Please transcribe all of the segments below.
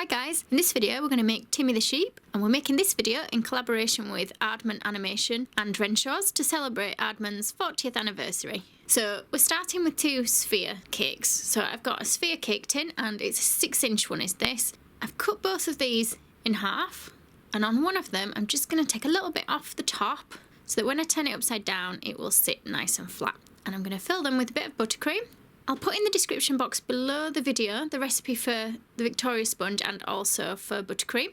Hi guys, in this video we're going to make Timmy the sheep, and we're making this video in collaboration with Aardman Animation and Renshaws to celebrate Aardman's 40th anniversary. So we're starting with 2 sphere cakes. So I've got a sphere cake tin and it's a 6-inch one is this. I've cut both of these in half, and on one of them I'm just going to take a little bit off the top so that when I turn it upside down it will sit nice and flat. And I'm going to fill them with a bit of buttercream. I'll put in the description box below the video the recipe for the Victoria sponge and also for buttercream.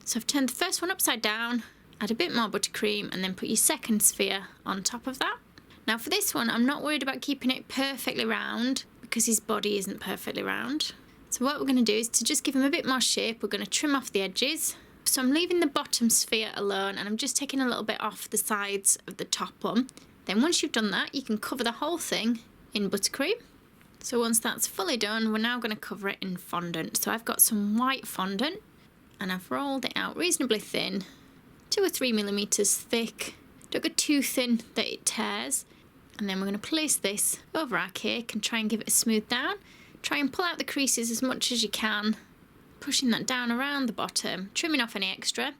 So I've turned the first one upside down, add a bit more buttercream, and then put your second sphere on top of that. Now for this one I'm not worried about keeping it perfectly round because his body isn't perfectly round. So what we're going to do is to just give him a bit more shape, we're going to trim off the edges. So I'm leaving the bottom sphere alone and I'm just taking a little bit off the sides of the top one. Then once you've done that you can cover the whole thing in buttercream. So once that's fully done, we're now going to cover it in fondant. So I've got some white fondant and I've rolled it out reasonably thin, 2 or 3 millimeters thick. Don't go too thin that it tears. And then we're going to place this over our cake and try and give it a smooth down. Try and pull out the creases as much as you can, pushing that down around the bottom, trimming off any extra.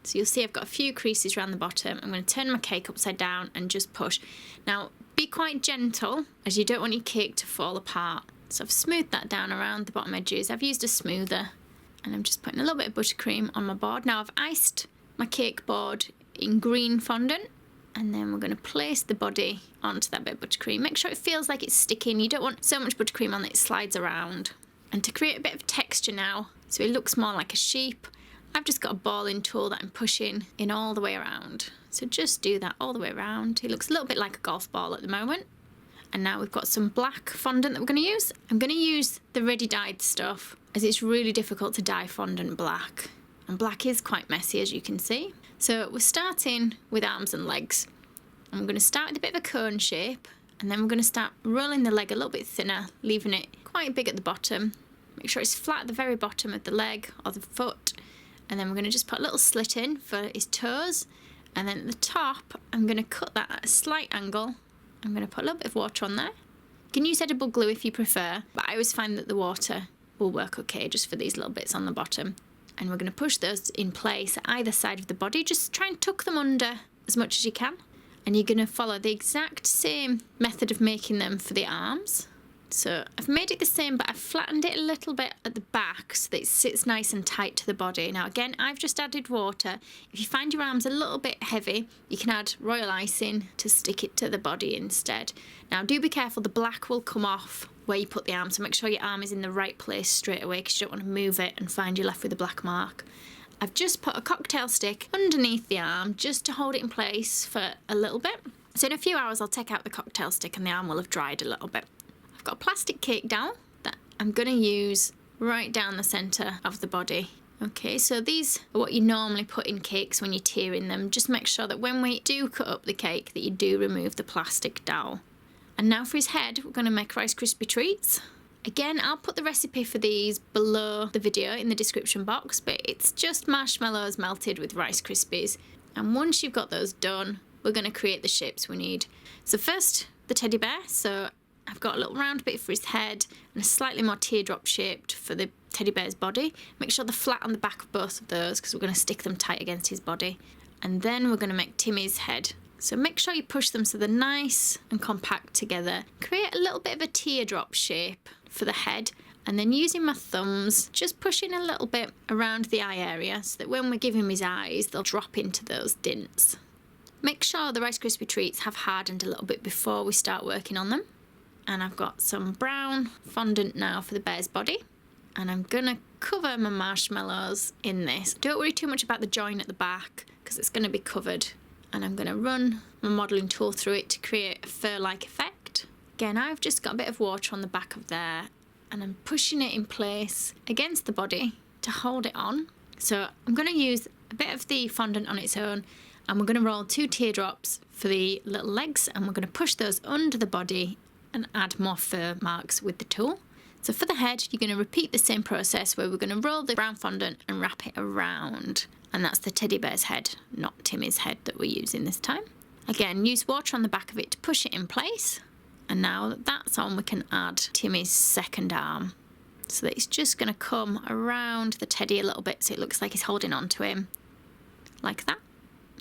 So you'll see I've got a few creases around the bottom. I'm going to turn my cake upside down and just push. Now, be quite gentle as you don't want your cake to fall apart. So I've smoothed that down around the bottom edges. I've used a smoother and I'm just putting a little bit of buttercream on my board. Now I've iced my cake board in green fondant, and then we're going to place the body onto that bit of buttercream. Make sure it feels like it's sticking. You don't want so much buttercream on that it slides around. And to create a bit of texture now, so it looks more like a sheep, I've just got a balling tool that I'm pushing in all the way around. So just do that all the way around. It looks a little bit like a golf ball at the moment. And now we've got some black fondant that we're going to use. I'm going to use the ready dyed stuff as it's really difficult to dye fondant black. And black is quite messy, as you can see. So we're starting with arms and legs. I'm going to start with a bit of a cone shape, and then we're going to start rolling the leg a little bit thinner, leaving it quite big at the bottom. Make sure it's flat at the very bottom of the leg or the foot. And then we're going to just put a little slit in for his toes. And then at the top, I'm going to cut that at a slight angle. I'm going to put a little bit of water on there. You can use edible glue if you prefer, but I always find that the water will work okay just for these little bits on the bottom. And we're going to push those in place at either side of the body. Just try and tuck them under as much as you can. And you're going to follow the exact same method of making them for the arms. So I've made it the same, but I've flattened it a little bit at the back so that it sits nice and tight to the body. Now again, I've just added water. If you find your arms a little bit heavy, you can add royal icing to stick it to the body instead. Now do be careful, the black will come off where you put the arm, so make sure your arm is in the right place straight away because you don't want to move it and find you left with a black mark. I've just put a cocktail stick underneath the arm just to hold it in place for a little bit. So in a few hours I'll take out the cocktail stick and the arm will have dried a little bit. I've got a plastic cake dowel that I'm going to use right down the centre of the body. Okay, so these are what you normally put in cakes when you're tiering them. Just make sure that when we do cut up the cake that you do remove the plastic dowel. And now for his head, we're going to make Rice Krispie treats. Again, I'll put the recipe for these below the video in the description box, but it's just marshmallows melted with Rice Krispies. And once you've got those done, we're going to create the shapes we need. So first, the teddy bear. So I've got a little round bit for his head and a slightly more teardrop shaped for the teddy bear's body. Make sure they're flat on the back of both of those because we're going to stick them tight against his body. And then we're going to make Timmy's head. So make sure you push them so they're nice and compact together. Create a little bit of a teardrop shape for the head. And then using my thumbs, just pushing a little bit around the eye area so that when we give him his eyes, they'll drop into those dints. Make sure the Rice Krispie treats have hardened a little bit before we start working on them. And I've got some brown fondant now for the bear's body. And I'm going to cover my marshmallows in this. Don't worry too much about the join at the back because it's going to be covered. And I'm going to run my modelling tool through it to create a fur-like effect. Again, I've just got a bit of water on the back of there. And I'm pushing it in place against the body to hold it on. So I'm going to use a bit of the fondant on its own. And we're going to roll 2 teardrops for the little legs. And we're going to push those under the body and add more fur marks with the tool. So for the head, you're going to repeat the same process where we're going to roll the brown fondant and wrap it around. And that's the teddy bear's head, not Timmy's head that we're using this time. Again, use water on the back of it to push it in place. And now that that's on, we can add Timmy's second arm. so that it's just going to come around the teddy a little bit so it looks like he's holding on to him, like that.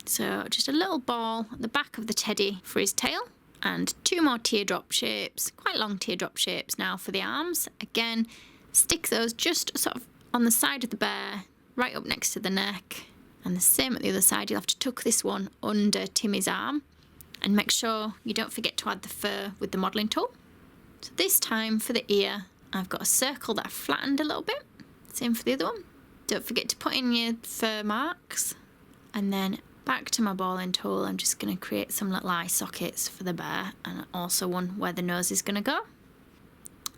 So just a little ball at the back of the teddy for his tail, and 2 more teardrop shapes, quite long teardrop shapes now for the arms. Again, stick those just sort of on the side of the bear, right up next to the neck, and the same at the other side. You'll have to tuck this one under Timmy's arm, and make sure you don't forget to add the fur with the modelling tool. So this time for the ear, I've got a circle that I've flattened a little bit. Same for the other one. Don't forget to put in your fur marks. And then back to my balling tool, I'm just going to create some little eye sockets for the bear, and also one where the nose is going to go.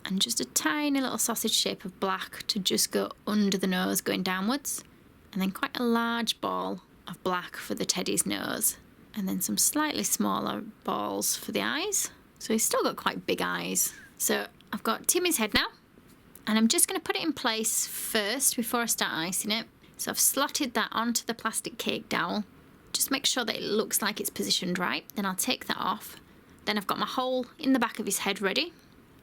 And just a tiny little sausage shape of black to just go under the nose going downwards. And then quite a large ball of black for the teddy's nose. And then some slightly smaller balls for the eyes. So he's still got quite big eyes. So I've got Timmy's head now, and I'm just going to put it in place first before I start icing it. So I've slotted that onto the plastic cake dowel. Just make sure that it looks like it's positioned right. Then I'll take that off. Then I've got my hole in the back of his head ready.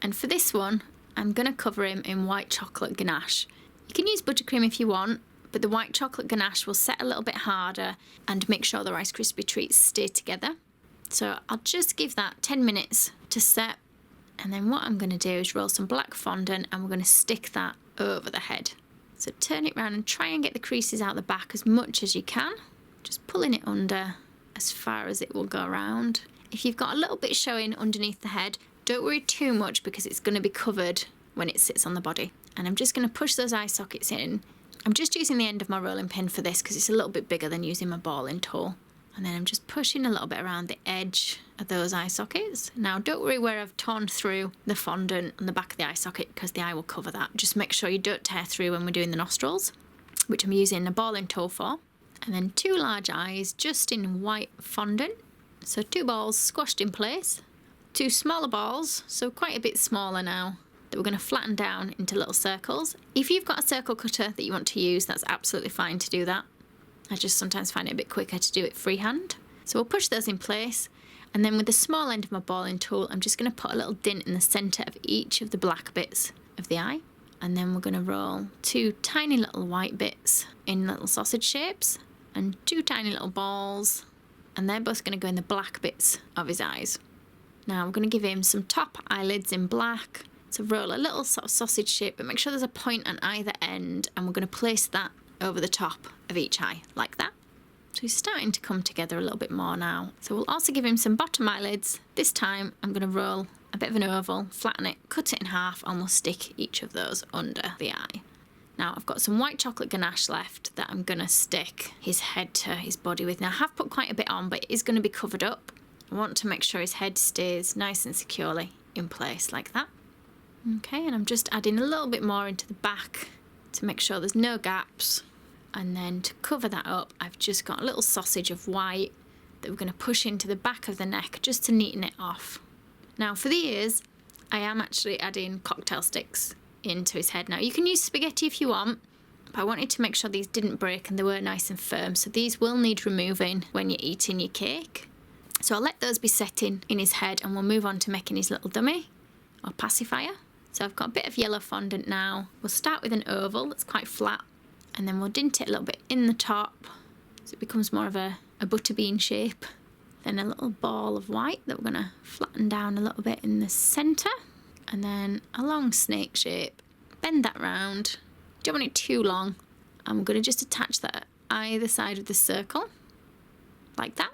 And for this one, I'm going to cover him in white chocolate ganache. You can use buttercream if you want, but the white chocolate ganache will set a little bit harder and make sure the Rice Krispie treats stay together. So I'll just give that 10 minutes to set. And then what I'm going to do is roll some black fondant, and we're going to stick that over the head. So turn it round and try and get the creases out the back as much as you can. Just pulling it under as far as it will go around. If you've got a little bit showing underneath the head, don't worry too much because it's going to be covered when it sits on the body. And I'm just going to push those eye sockets in. I'm just using the end of my rolling pin for this because it's a little bit bigger than using my balling tool. And then I'm just pushing a little bit around the edge of those eye sockets. Now don't worry where I've torn through the fondant on the back of the eye socket because the eye will cover that. Just make sure you don't tear through when we're doing the nostrils, which I'm using a balling tool for. And then 2 large eyes just in white fondant. So 2 balls squashed in place. 2 smaller balls, so quite a bit smaller now, that we're going to flatten down into little circles. If you've got a circle cutter that you want to use, that's absolutely fine to do that. I just sometimes find it a bit quicker to do it freehand. So we'll push those in place, and then with the small end of my balling tool, I'm just going to put a little dint in the centre of each of the black bits of the eye. And then we're going to roll 2 tiny little white bits in little sausage shapes, and 2 tiny little balls, and they're both going to go in the black bits of his eyes. Now we're going to give him some top eyelids in black. So roll a little sort of sausage shape, but make sure there's a point on either end, and we're going to place that over the top of each eye, like that. So he's starting to come together a little bit more now. So we'll also give him some bottom eyelids. This time I'm going to roll a bit of an oval, flatten it, cut it in half, and we'll stick each of those under the eye. Now I've got some white chocolate ganache left that I'm going to stick his head to his body with. Now I have put quite a bit on, but it is going to be covered up. I want to make sure his head stays nice and securely in place like that. Okay, and I'm just adding a little bit more into the back to make sure there's no gaps. And then to cover that up, I've just got a little sausage of white that we're going to push into the back of the neck just to neaten it off. Now for the ears, I am actually adding cocktail sticks into his head. Now you can use spaghetti if you want, but I wanted to make sure these didn't break and they were nice and firm. So these will need removing when you're eating your cake. So I'll let those be setting in his head, and we'll move on to making his little dummy or pacifier. So I've got a bit of yellow fondant now. We'll start with an oval that's quite flat, and then we'll dint it a little bit in the top so it becomes more of a butterbean shape. Then a little ball of white that we're going to flatten down a little bit in the centre, and then a long snake shape. Bend that round. Don't want it too long. I'm going to just attach that at either side of the circle, like that.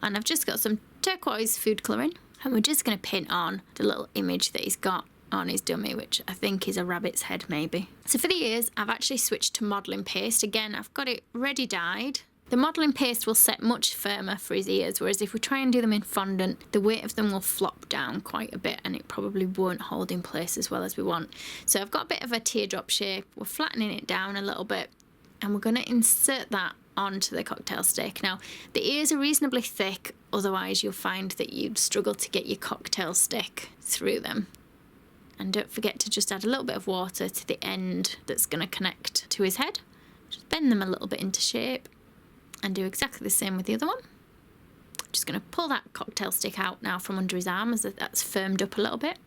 And I've just got some turquoise food colouring, and we're just going to paint on the little image that he's got on his dummy, which I think is a rabbit's head maybe. So for the ears, I've actually switched to modelling paste. Again, I've got it ready dyed. The modelling paste will set much firmer for his ears, whereas if we try and do them in fondant, the weight of them will flop down quite a bit and it probably won't hold in place as well as we want. So I've got a bit of a teardrop shape. We're flattening it down a little bit, and we're going to insert that onto the cocktail stick. Now, the ears are reasonably thick, otherwise you'll find that you'd struggle to get your cocktail stick through them. And don't forget to just add a little bit of water to the end that's going to connect to his head. Just bend them a little bit into shape, and do exactly the same with the other one. Just going to pull that cocktail stick out now from under his arm as that's firmed up a little bit.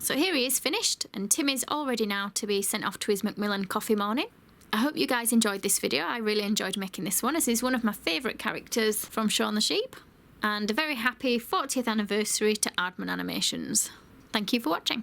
So here he is finished, and Timmy's all ready now to be sent off to his Macmillan coffee morning. I hope you guys enjoyed this video. I really enjoyed making this one, as he's one of my favourite characters from Shaun the Sheep. And a very happy 40th anniversary to Aardman Animations. Thank you for watching.